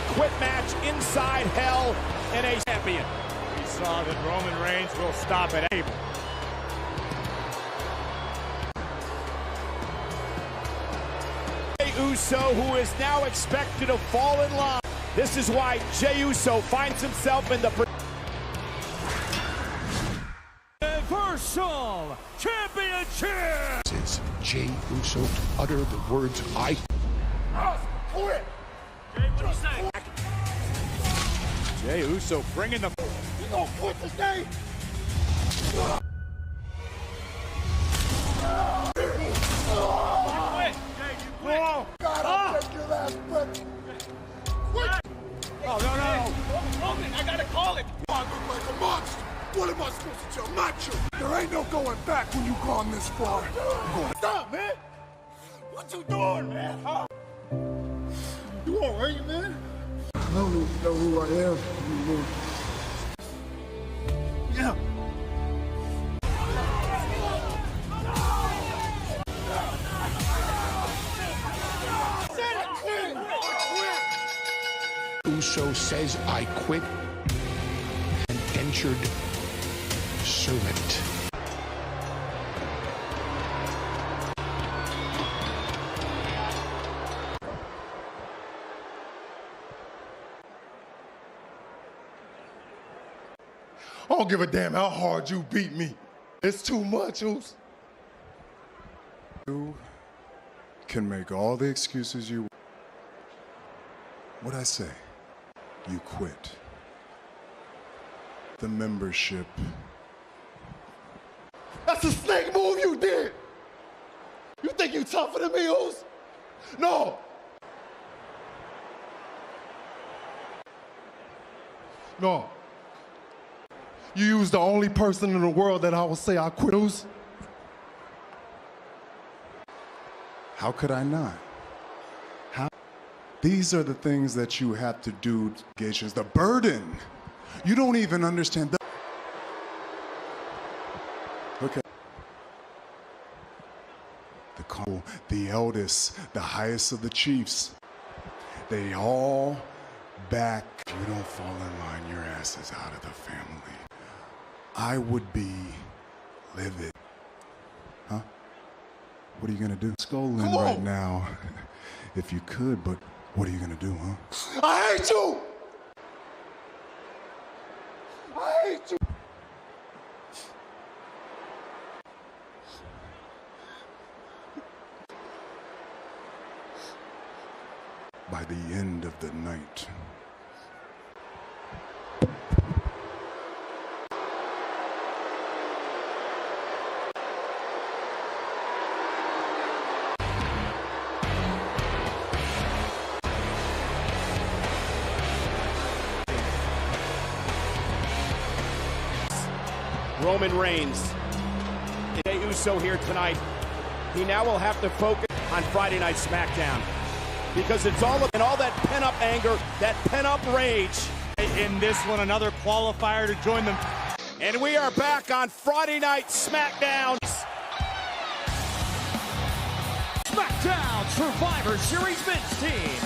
quit match inside Hell in a champion. We saw that Roman Reigns will stop at able. Jey Uso, who is now expected to fall in line. This is why Jey Uso finds himself in the Universal Championship. Says Jey Uso to utter the words I quit. Jey, what do you say? Jey Uso bringing the. You gonna quit today? God, I'll take your last breath. Quit! Oh, no. Roman, I gotta call it. I look like a monster. What am I supposed to tell Macho? There ain't no going back when you gone this far. Stop, man! What you doing, man? Huh? You alright, man? I don't even know who I am anymore. Yeah. Uso says I quit. An injured servant. I don't give a damn how hard you beat me. It's too much, Us. You can make all the excuses you want. What I say, you quit. The membership. That's a snake move you did. You think you tougher than me, Us? No. No. You used the only person in the world that I would say I quit, Us. How could I not? How? These are the things that you have to do, Gations. The burden. You don't even understand. Okay. The eldest, the highest of the chiefs, they all back. If you don't fall in line, your ass is out of the family. I would be livid. Huh? What are you gonna do? Skull in right now, if you could, but what are you gonna do, huh? I hate you! I hate you! By the end of the night. Roman Reigns. Jey Uso here tonight. He now will have to focus on Friday Night SmackDown because it's all that pent-up anger, that pent-up rage. In this one, another qualifier to join them. And we are back on Friday Night SmackDown. SmackDown Survivor Series men's team.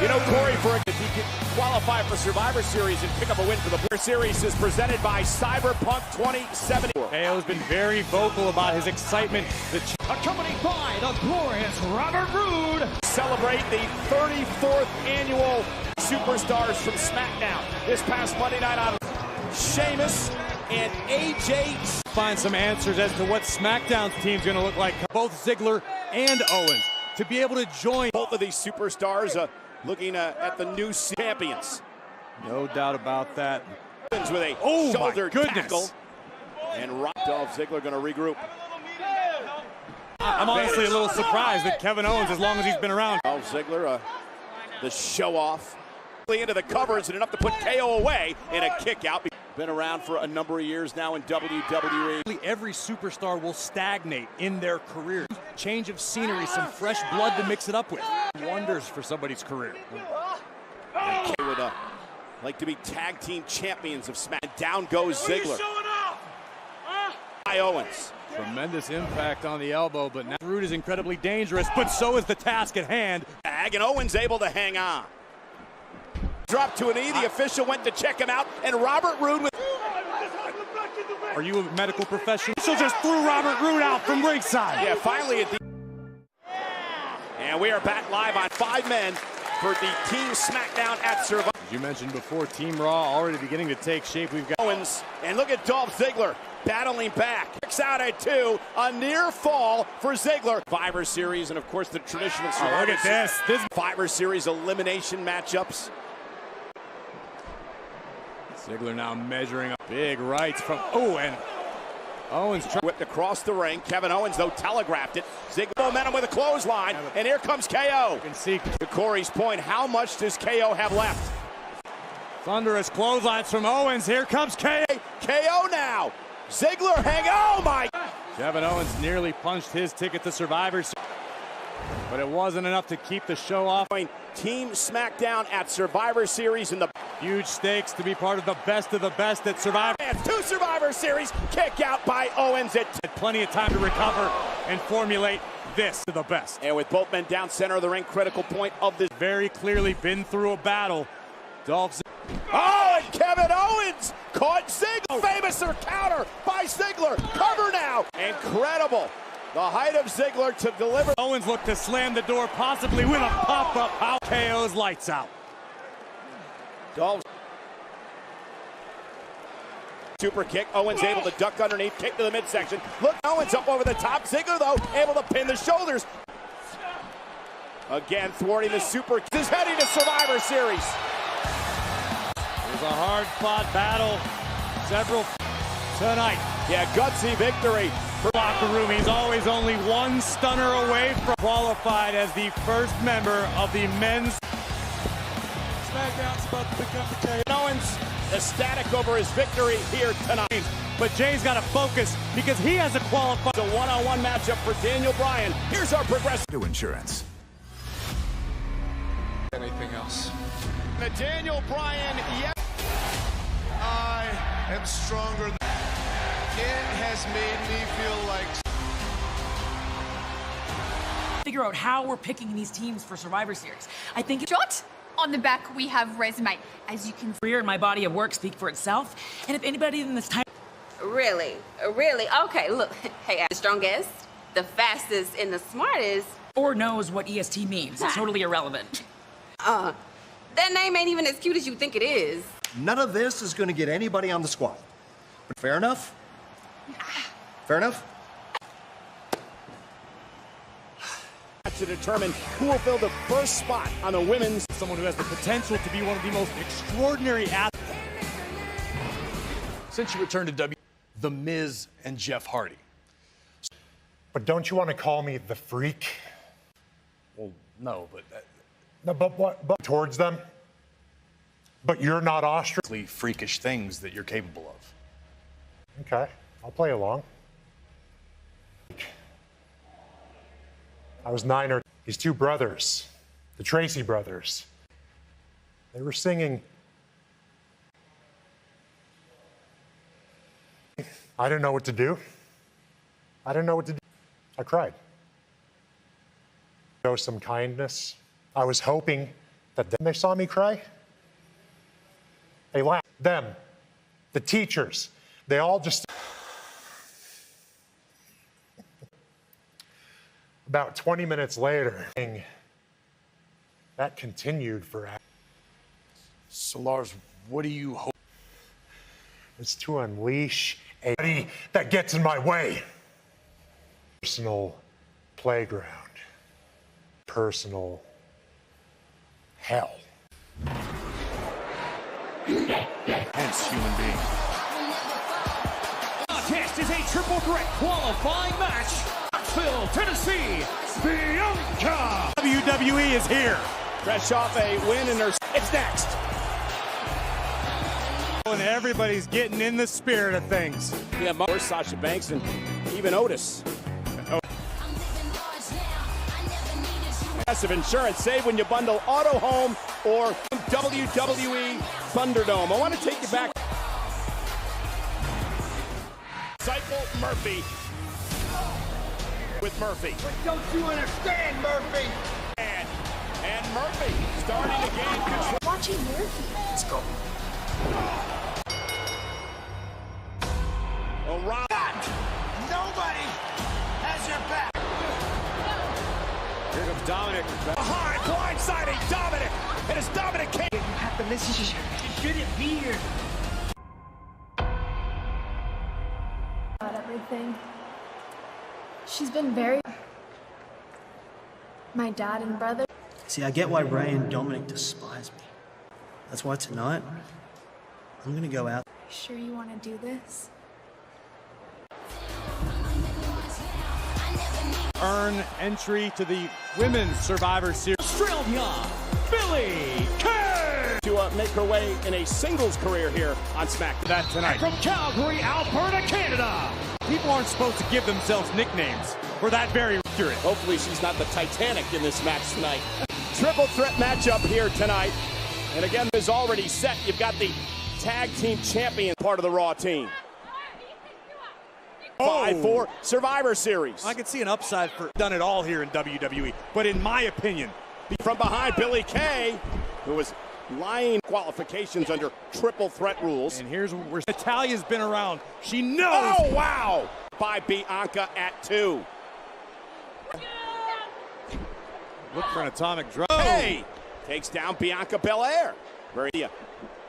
You know, Corey, if he can qualify for Survivor Series and pick up a win for the Survivor Series is presented by Cyberpunk 2070. KO's been very vocal about his excitement. Accompanied by the glorious Robert Roode. Celebrate the 34th annual Superstars from SmackDown. This past Monday night on Sheamus and AJ. Find some answers as to what SmackDown's team's going to look like. Both Ziggler and Owens to be able to join. Both of these superstars looking at the new champions. No doubt about that. With a shoulder tackle. And Dolph Ziggler going to regroup. I'm honestly a little surprised that Kevin Owens, as long as he's been around. Dolph Ziggler, the show-off. Into the covers and enough to put KO away in a kick out. Been around for a number of years now in WWE. Every superstar will stagnate in their career. Change of scenery, some fresh blood to mix it up with. Wonders for somebody's career. And K would like to be tag team champions of SmackDown. Down goes Ziggler. Owens. Tremendous impact on the elbow, but now Rude is incredibly dangerous, but so is the task at hand. And Owens able to hang on. Dropped to a knee, the official went to check him out, and Robert Roode with... Are you a medical professional? So just threw Robert Roode out from ringside. Yeah, finally at the... And we are back live on 5 men for the Team SmackDown at Survivor. As you mentioned before, Team Raw already beginning to take shape. We've got Owens, and look at Dolph Ziggler battling back. Kicks out at 2, a near fall for Ziggler. Survivor Series, and of course the traditional Survivor look at this. This Survivor Series elimination matchups. Ziggler now measuring up big rights from, and Owens whipped across the ring. Kevin Owens, though, telegraphed it. Ziggler momentum with a clothesline, and here comes KO. You can see To Corey's point, how much does KO have left? thunderous clotheslines from Owens. Here comes KO. KO now. Ziggler oh my. Kevin Owens nearly punched his ticket to Survivor Series, but it wasn't enough to keep the show off. Team SmackDown at Survivor Series in the Huge stakes to be part of the best at Survivor. and 2 Survivor Series kick out by Owens at Had plenty of time to recover and formulate this to the best. and with both men down center of the ring, critical point of this. Very clearly been through a battle. Dolph Oh, and Kevin Owens caught Ziggler. Famous counter by Ziggler. Cover now. Incredible. The height of Ziggler to deliver. Owens looked to slam the door, possibly with a pop-up. How KO's lights out. Dolph. Super kick. Owens able to duck underneath. Kick to the midsection. Look, Owens up over the top. Ziggler, though, able to pin the shoulders. Again, thwarting the super. Is heading to Survivor Series. It was a hard-fought battle. Several tonight. Yeah, gutsy victory. Locker room. He's always only one stunner away from qualified as the first member of the men's SmackDown's about to become the chaos. Owens ecstatic over his victory here tonight. But Jay's got to focus because he has a qualified. It's a one-on-one matchup for Daniel Bryan. Here's our progressive to insurance. Anything else? The Daniel Bryan. Yes. I am stronger. It has made me feel like figure out how we're picking these teams for Survivor Series. I think Shot. On the back, we have resume. As you can see, career and my body of work speak for itself. And if anybody in this time Really? Really? Okay, look. Hey, the strongest, the fastest, and the smartest. or knows what EST means, it's totally irrelevant. That name ain't even as cute as you think it is. None of this is going to get anybody on the squad. But fair enough? Fair enough? To determine who will fill the first spot on the women's. Someone who has the potential to be one of the most extraordinary athletes. Since you returned to The Miz and Jeff Hardy. But don't you want to call me the freak? Well, no, but No, but towards them? But you're not Austrian? freakish things that you're capable of. Okay, I'll play along. I was 9 or these 2 brothers, the Tracy brothers. They were singing. I didn't know what to do. I didn't know what to do. I cried. Show some kindness. I was hoping that then they saw me cry. They laughed. Them, the teachers, they all just. About 20 minutes later, that continued for hours. So, Lars, what do you hope? It's to unleash a that gets in my way. Personal playground. Personal hell. Hence, human being. Contest is a triple threat qualifying match. Knoxville, Tennessee, Bianca. WWE is here. Fresh off a win in their. It's next. And everybody's getting in the spirit of things. Yeah, more Sasha Banks and even Otis. Massive insurance. Save when you bundle Auto Home or WWE Thunderdome. I want to take you back. Cycle Murphy with Murphy. But don't you understand, Murphy? And Murphy starting to gain control. Watching Murphy. Let's go. O'Reilly. Nobody has your back. Here comes Dominic. Behind, blindsiding Dominic. And it's Dominic King. This shouldn't be here. About everything. She's been very... My dad and brother. See, I get why Ray and Dominic despise me. That's why tonight, I'm gonna go out. Sure you want to do this? Earn entry to the Women's Survivor Series. Australia, Billie Kay! To make her way in a singles career here on SmackDown. That tonight. From Calgary, Alberta, Canada. People aren't supposed to give themselves nicknames for that very accurate. Hopefully she's not the Titanic in this match tonight. Triple threat matchup here tonight. And again, is already set. You've got the tag team champion part of the Raw team. 5-4 Survivor Series. I could see an upside for done it all here in WWE. But in my opinion, from behind, Billie Kay, who was lying qualifications under triple threat rules. And here's where Natalia's been around. She knows. Oh, wow. By Bianca at 2. Look for an atomic drop. Hey! Takes down Bianca Belair.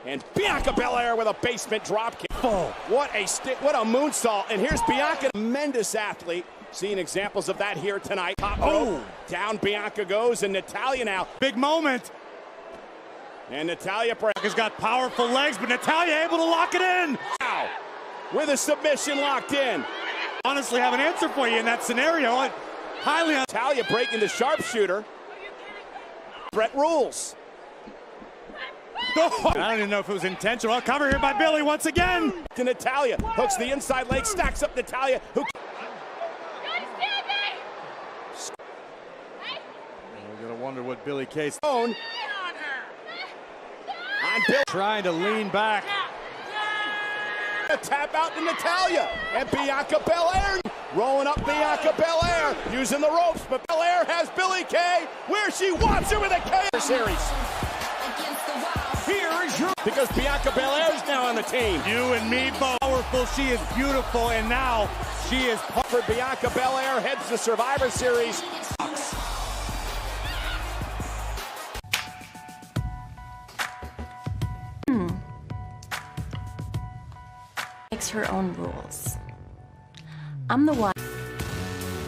And Bianca Belair with a basement dropkick. Oh. What a moonsault. And here's Bianca, tremendous athlete. Seeing examples of that here tonight. Top rope. Down Bianca goes, and Natalya now. Big moment. And Natalya has got powerful legs, but Natalya able to lock it in. Wow. With a submission locked in. Honestly, have an answer for you in that scenario. Natalya breaking the sharpshooter. Brett rules. I don't even know if it was intentional. Cover here by Billie once again. To Natalya. Hooks the inside leg, stacks up Natalya. Who... We're going to wonder what Billie Kay's on Bill. Trying to lean back. A tap out to Natalya. And Bianca Belair. Rolling up Bianca Belair. Using the ropes, but Belair has Billie Kay where she wants her with a K series. Here is your... Because Bianca Belair is now on the team. You and me both. Powerful. She is beautiful, and now she is... For Bianca Belair heads to Survivor Series. Makes her own rules. I'm the one,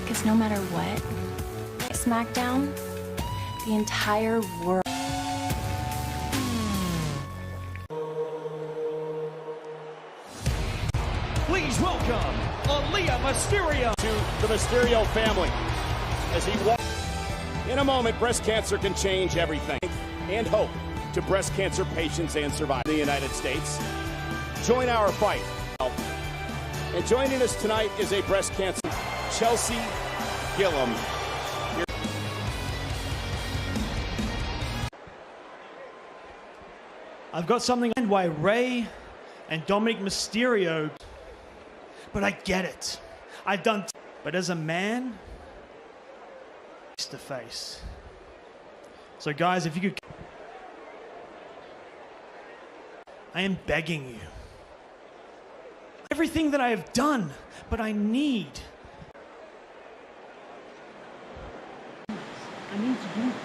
because no matter what, SmackDown, the entire world. Please welcome Aaliyah Mysterio to the Mysterio family as he walks. In a moment, breast cancer can change everything. And hope to breast cancer patients and survivors in the United States. Join our fight. And joining us tonight is a breast cancer, Chelsea Gillum. I've got something on why Ray and Dominic Mysterio, but I get it. I've done, but as a man, face to face. So guys, if you could, I am begging you. Everything that I have done, but I need to do this.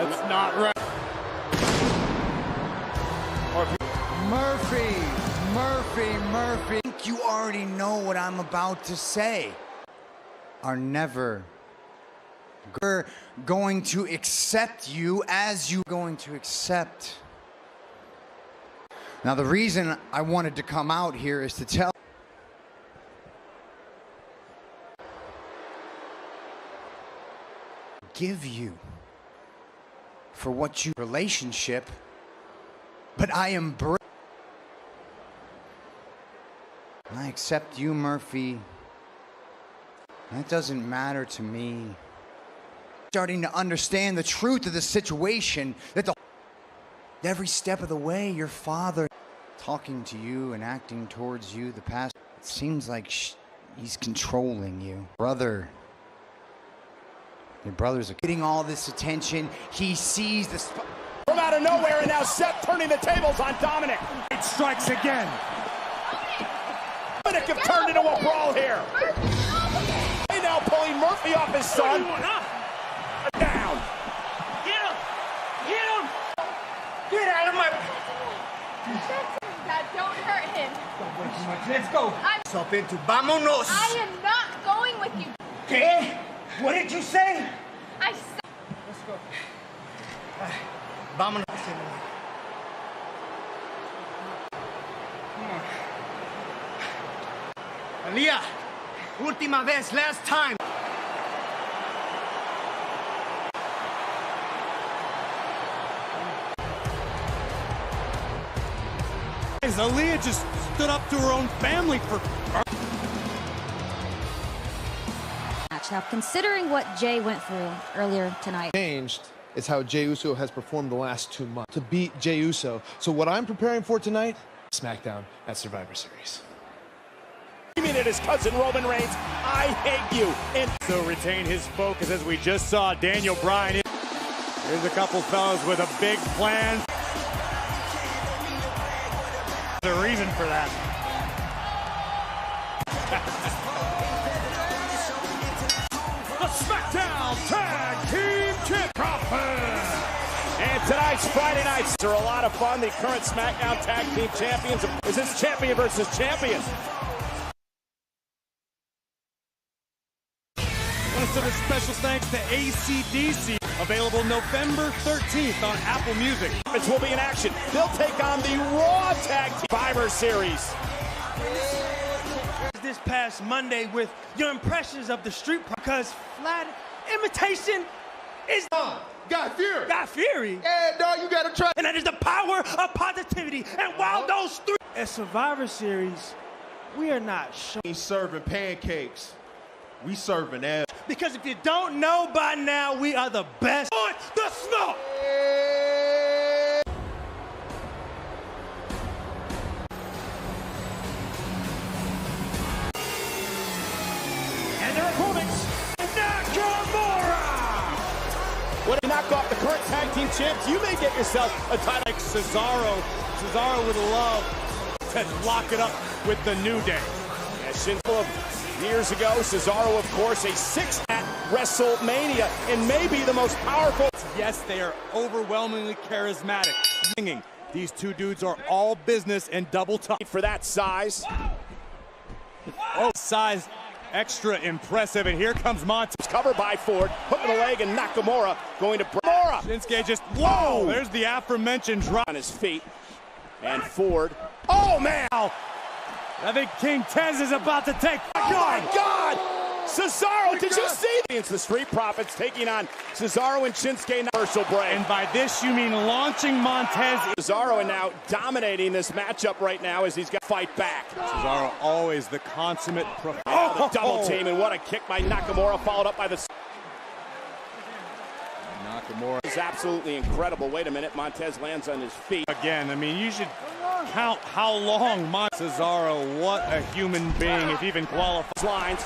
It's not right. Murphy. I think you already know what I'm about to say. Are never going to accept you as you going to accept. Now, the reason I wanted to come out here is to tell give you for what you relationship, but I embrace. I accept you, Murphy. That doesn't matter to me. Starting to understand the truth of the situation, that every step of the way, your father talking to you and acting towards you the past, seems like he's controlling you. Your brothers are getting all this attention. He sees the spot. From out of nowhere, and now Seth turning the tables on Dominic. It strikes again. Dominic have turned into a brawl here. They now pulling Murphy off his son. Down. Get him! Get him! Get out of my... Dad, don't hurt him. Don't wait too much. Let's go. Stop into vámonos. I am not going with you. ¿Qué? What did you say? I said... Let's go. Vámonos. Aaliyah, última vez, last time. Aaliyah just stood up to her own family for... Now, considering what Jay went through earlier tonight. Changed is how Jey Uso has performed the last 2 months to beat Jey Uso. So what I'm preparing for tonight, SmackDown at Survivor Series. Screaming at his cousin Roman Reigns, I hate you. And so retain his focus as we just saw Daniel Bryan. Here's a couple fellas with a big plan. There's a reason for that. The SmackDown Tag Team Champions. And tonight's Friday nights are a lot of fun. The current SmackDown Tag Team Champions. Is this champion versus champion? Want to send a special thanks to AC/DC. Available November 13th on Apple Music. This will be in action. They'll take on the Raw Tag Team Survivor Series. This past Monday with your impressions of the street, because flat imitation is Guy Fury. Guy Fury. Yeah, dog, you gotta try. And that is the power of positivity. And while those three at Survivor Series, we are not sure. Ain't serving pancakes. We serving ass. Because if you don't know by now, we are the best on the smoke. And their opponents, Nakamura. When you knock off the current tag team champs, you may get yourself a title. Like Cesaro. Cesaro would love to lock it up with the New Day. Years ago, Cesaro, of course, a 6 at WrestleMania, and maybe the most powerful. Yes, they are overwhelmingly charismatic. These two dudes are all business and double tough. For that size. Oh, size extra impressive, and here comes Montez. Covered by Ford, hook of the leg, and Nakamura going to Nakamura. Shinsuke just, whoa, there's the aforementioned drop. On his feet, and Ford. Oh, man. I think King Tez is about to take. Oh my God! Cesaro, did you see? It's the Street Profits taking on Cesaro and Shinsuke. Commercial break. And by this you mean launching Montez. Cesaro and now dominating this matchup right now as he's got to fight back. Cesaro always the consummate pro. The double team, and what a kick by Nakamura, followed up by the. Nakamura is absolutely incredible. Wait a minute, Montez lands on his feet. Again, I mean, you should count how long Cesaro, what a human being, if even qualifies. Lines.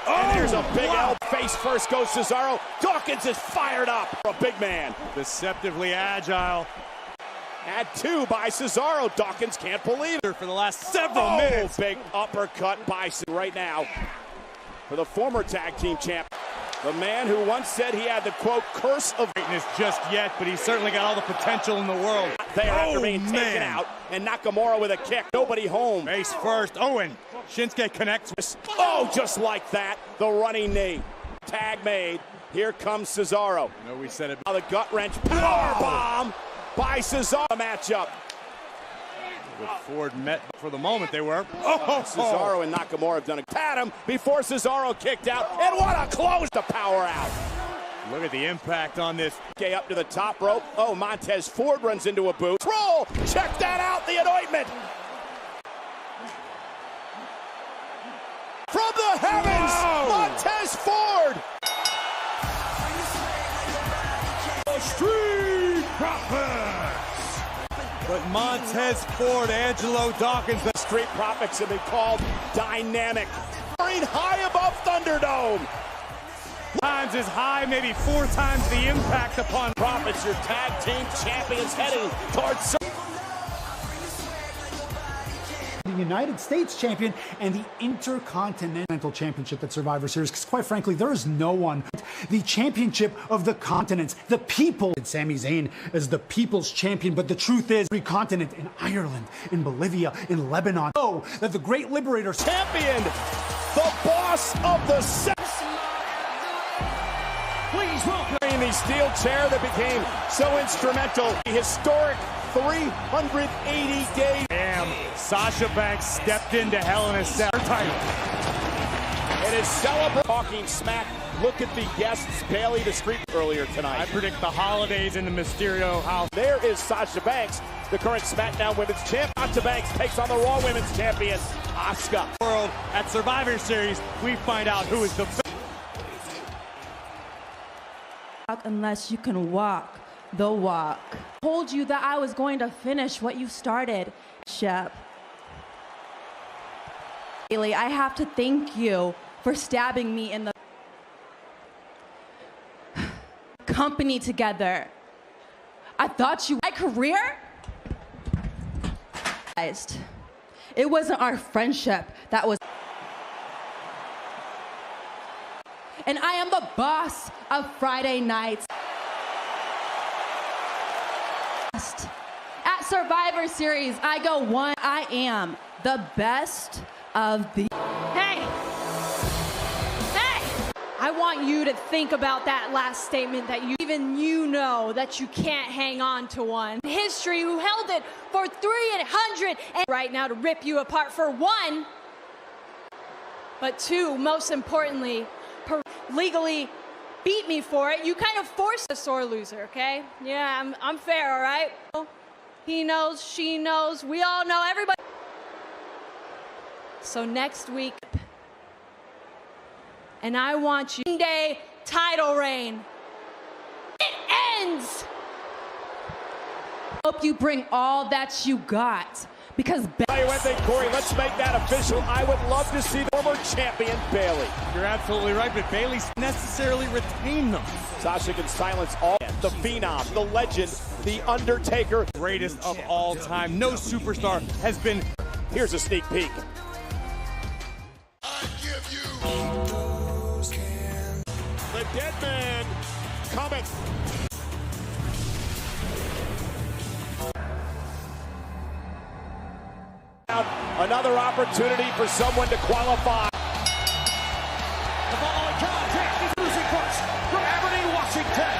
And there's a big L. Face first goes Cesaro. Dawkins is fired up. A big man. Deceptively agile. Add 2 by Cesaro. Dawkins can't believe it. For the last several minutes. Big uppercut by right now for the former tag team champ. The man who once said he had the, quote, curse of greatness just yet, but he's certainly got all the potential in the world. There after being taken out, and Nakamura with a kick. Nobody home. Face first. Owen. Shinsuke connects. Oh, just like that. The running knee. Tag made. Here comes Cesaro. I know we said it. Now the gut wrench. Power bomb by Cesaro. Matchup. With Ford met for the moment, they were. Cesaro and Nakamura have done a pat him before Cesaro kicked out, and what a close to power out. Look at the impact on this. Okay, up to the top rope. Oh, Montez Ford runs into a boot. Roll! Check that out, the anointment. From the heavens, Montez Ford. Street Profits. But Montez Ford, Angelo Dawkins. The Street Profits have been called dynamic. High above Thunderdome. Times as high, maybe 4 times the impact upon Profits, your tag team champions heading towards the United States champion and the Intercontinental Championship at Survivor Series, because quite frankly, there is no one. The championship of the continents, the people. Sami Zayn as the people's champion, but the truth is, every continent, in Ireland, in Bolivia, in Lebanon, know that the great liberator champion, the boss of the sex. Please welcome the steel chair that became so instrumental. The historic 380 days. Damn, Sasha Banks stepped into Hell in a Cell title. It is celebrating talking smack. Look at the guests, Bailey the Street earlier tonight. I predict the holidays in the Mysterio house. There is Sasha Banks, the current SmackDown Women's Champ. Sasha Banks takes on the Raw Women's Champion, Asuka. World at Survivor Series, we find out who is the best. Unless you can walk the walk. I told you that I was going to finish what you started, Shep. Bailey, I have to thank you for stabbing me in the company together. I thought you, my career? It wasn't our friendship that was. And I am the boss of Friday nights. At Survivor Series, I go one. I am the best of the. Hey! Hey! I want you to think about that last statement that you know that you can't hang on to one. History who held it for 300 and right now to rip you apart for one. But two, most importantly, legally beat me for it. You kind of forced a sore loser, okay? Yeah, I'm fair, all right? He knows, she knows, we all know, everybody. So next week, and I want you day title reign. It ends. Hope you bring all that you got. Because Corey, let's make that official. I would love to see the former champion Bailey. You're absolutely right, but Bailey necessarily retained them. Sasha can silence all. The Phenom, the legend, the Undertaker. Greatest of all time. No superstar has been. Here's a sneak peek. The dead man coming. Another opportunity for someone to qualify. The following contest is losing first from Aberdeen, Washington.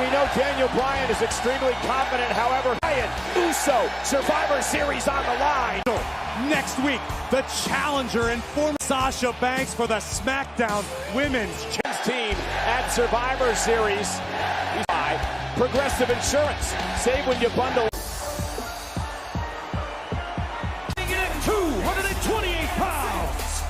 We know Daniel Bryan is extremely confident, however, Bryan Uso, Survivor Series on the line. Next week, the challenger and former Sasha Banks for the SmackDown Women's Team at Survivor Series. Progressive Insurance. Save when you bundle. 228 pounds.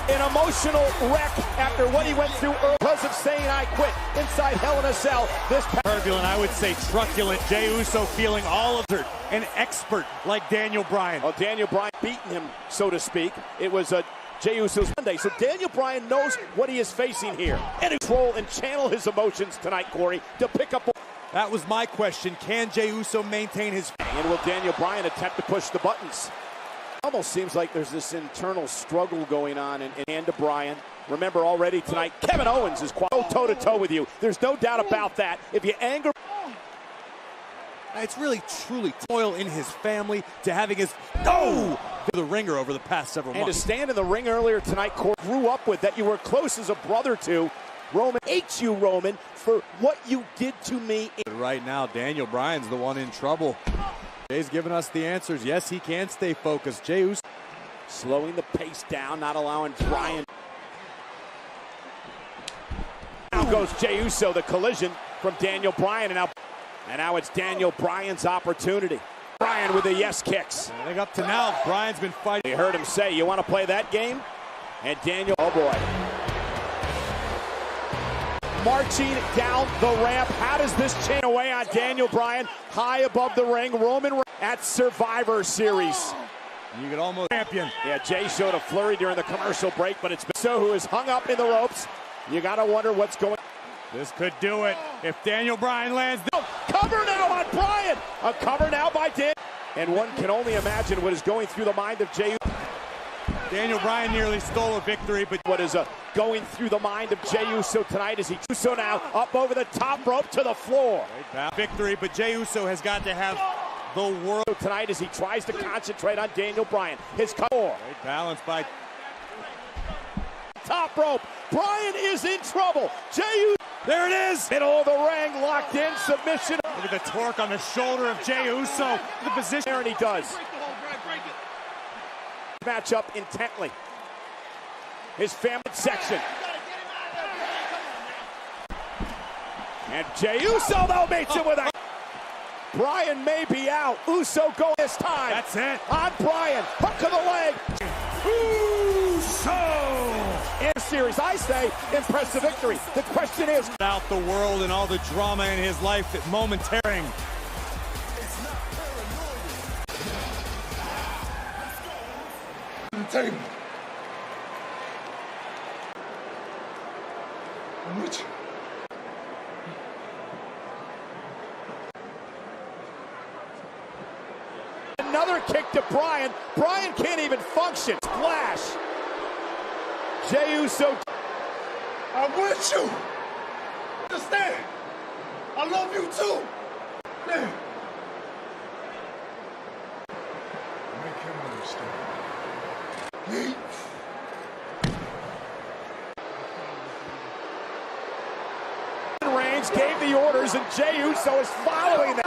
An emotional wreck after what he went through early because of saying I quit inside Hell in a Cell. This turbulent, I would say truculent. Jey Uso feeling all of it. An expert like Daniel Bryan. Well, Daniel Bryan beating him, so to speak. It was a Jey Uso's Monday, so Daniel Bryan knows what he is facing here. And control and channel his emotions tonight, Corey, to pick up. That was my question. Can Jey Uso maintain his? And will Daniel Bryan attempt to push the buttons? Almost seems like there's this internal struggle going on in to Bryan. Remember already tonight, Kevin Owens is toe-to-toe with you. There's no doubt about that. If you anger... It's really, truly toil in his family to having his... Oh! The ringer over the past several months. And to stand in the ring earlier tonight, Corey grew up with that you were close as a brother to. Roman hates you, Roman, for what you did to me. Right now, Daniel Bryan's the one in trouble. Jay's giving us the answers. Yes, he can stay focused. Jey Uso slowing the pace down, not allowing Bryan. Now goes Jey Uso, the collision from Daniel Bryan, and now it's Daniel Bryan's opportunity. Bryan with the yes kicks. I think up to now, Bryan's been fighting. You heard him say, you want to play that game? And Daniel, oh boy. marching down the ramp. How does this chain away on Daniel Bryan? High above the ring, Roman Reigns at Survivor Series. You could almost champion. Yeah, Jay showed a flurry during the commercial break, but it's so who is hung up in the ropes. You got to wonder what's going on. This could do it if Daniel Bryan lands. Cover now on Bryan. A cover now by Dan. And one can only imagine what is going through the mind of Jey. Daniel Bryan nearly stole a victory, but what is going through the mind of Jey Uso tonight as he Uso now up over the top rope to the floor. Victory, but Jey Uso has got to have the world tonight as he tries to concentrate on Daniel Bryan. His cover. Great balance by top rope. Bryan is in trouble. Jey Uso. There it is. Middle of the ring, locked in, submission. Look at the torque on the shoulder of Jey Uso. The position. And he does. Match up intently. His family section. And Jey Uso though meets him with a. Bryan may be out. Uso go this time. That's it. On Bryan. Hook of the leg. Uso. In a series, I say, impressive victory. The question is. Out the world and all the drama in his life that momentary. Table. I'm with you. Another kick to Bryan. Bryan can't even function. Splash. Jey Uso. I'm with you. Understand? I love you too. Man. Make him understand. Reigns gave the orders, and Jey Uso is following them.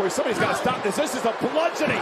Somebody's got to stop this. This is a bludgeoning.